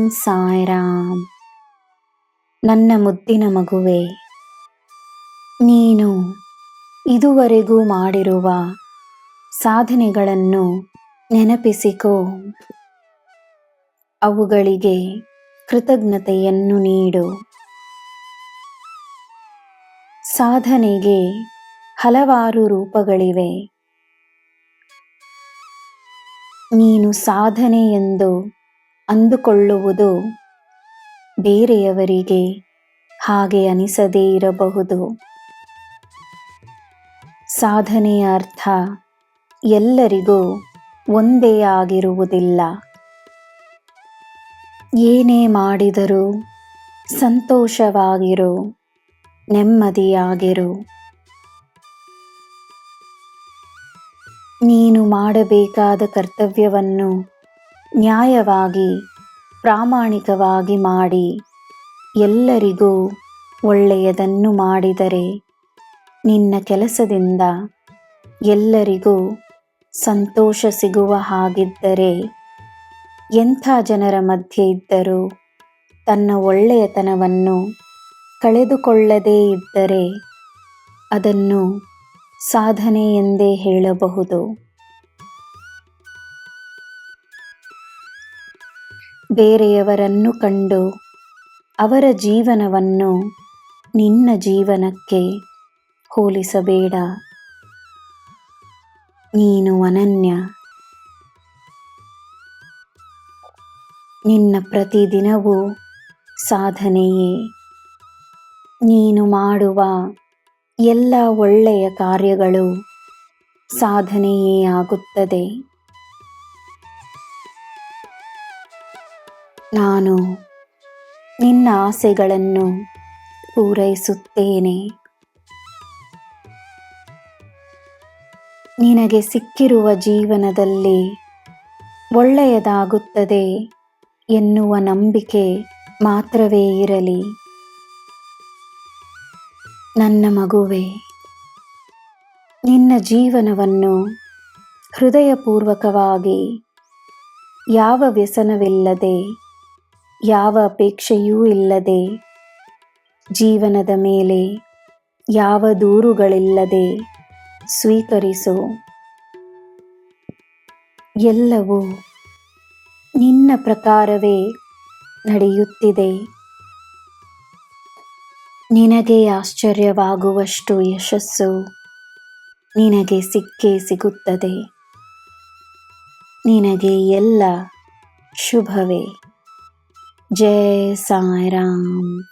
ಸಾಯಿರಾಮ್. ನನ್ನ ಮುದ್ದಿನ ಮಗುವೆ, ನೀನು ಇದುವರೆಗೂ ಮಾಡಿರುವ ಸಾಧನೆಗಳನ್ನು ನೆನಪಿಸಿಕೋ. ಅವುಗಳಿಗೆ ಕೃತಜ್ಞತೆಯನ್ನು ನೀಡು. ಸಾಧನೆಗೆ ಹಲವಾರು ರೂಪಗಳಿವೆ. ನೀನು ಸಾಧನೆ ಎಂದು ಅಂದುಕೊಳ್ಳುವುದು ಬೇರೆಯವರಿಗೆ ಹಾಗೆ ಅನಿಸದೇ ಇರಬಹುದು. ಸಾಧನೆಯ ಅರ್ಥ ಎಲ್ಲರಿಗೂ ಒಂದೇ ಆಗಿರುವುದಿಲ್ಲ. ಏನೇ ಮಾಡಿದರೂ ಸಂತೋಷವಾಗಿರು, ನೆಮ್ಮದಿಯಾಗಿರು. ನೀನು ಮಾಡಬೇಕಾದ ಕರ್ತವ್ಯವನ್ನು ನ್ಯಾಯವಾಗಿ, ಪ್ರಾಮಾಣಿಕವಾಗಿ ಮಾಡಿ ಎಲ್ಲರಿಗೂ ಒಳ್ಳೆಯದನ್ನು ಮಾಡಿದರೆ, ನಿನ್ನ ಕೆಲಸದಿಂದ ಎಲ್ಲರಿಗೂ ಸಂತೋಷ ಸಿಗುವ ಹಾಗಿದ್ದರೆ, ಎಂಥ ಜನರ ಮಧ್ಯೆ ಇದ್ದರೂ ತನ್ನ ಒಳ್ಳೆಯತನವನ್ನು ಕಳೆದುಕೊಳ್ಳದೇ ಇದ್ದರೆ ಅದನ್ನು ಸಾಧನೆ ಎಂದೇ ಹೇಳಬಹುದು. ಬೇರೆಯವರನ್ನು ಕಂಡು ಅವರ ಜೀವನವನ್ನು ನಿನ್ನ ಜೀವನಕ್ಕೆ ಹೋಲಿಸಬೇಡ. ನೀನು ಅನನ್ಯ. ನಿನ್ನ ಪ್ರತಿದಿನವೂ ಸಾಧನೆಯೇ. ನೀನು ಮಾಡುವ ಎಲ್ಲ ಒಳ್ಳೆಯ ಕಾರ್ಯಗಳು ಸಾಧನೆಯೇ ಆಗುತ್ತದೆ. ನಾನು ನಿನ್ನ ಆಸೆಗಳನ್ನು ಪೂರೈಸುತ್ತೇನೆ. ನಿನಗೆ ಸಿಕ್ಕಿರುವ ಜೀವನದಲ್ಲಿ ಒಳ್ಳೆಯದಾಗುತ್ತದೆ ಎನ್ನುವ ನಂಬಿಕೆ ಮಾತ್ರವೇ ಇರಲಿ. ನನ್ನ ಮಗುವೆ, ನಿನ್ನ ಜೀವನವನ್ನು ಹೃದಯಪೂರ್ವಕವಾಗಿ, ಯಾವ ವ್ಯಸನವಿಲ್ಲದೆ, ಯಾವ ಅಪೇಕ್ಷೆಯೂ ಇಲ್ಲದೆ, ಜೀವನದ ಮೇಲೆ ಯಾವ ದೂರುಗಳಿಲ್ಲದೆ ಸ್ವೀಕರಿಸು. ಎಲ್ಲವೂ ನಿನ್ನ ಪ್ರಕಾರವೇ ನಡೆಯುತ್ತಿದೆ. ನಿನಗೆ ಆಶ್ಚರ್ಯವಾಗುವಷ್ಟು ಯಶಸ್ಸು ನಿನಗೆ ಸಿಕ್ಕೇ ಸಿಗುತ್ತದೆ. ನಿನಗೆ ಎಲ್ಲ ಶುಭವೇ. ಜೈ ಸಾಯಿರಾಮ್.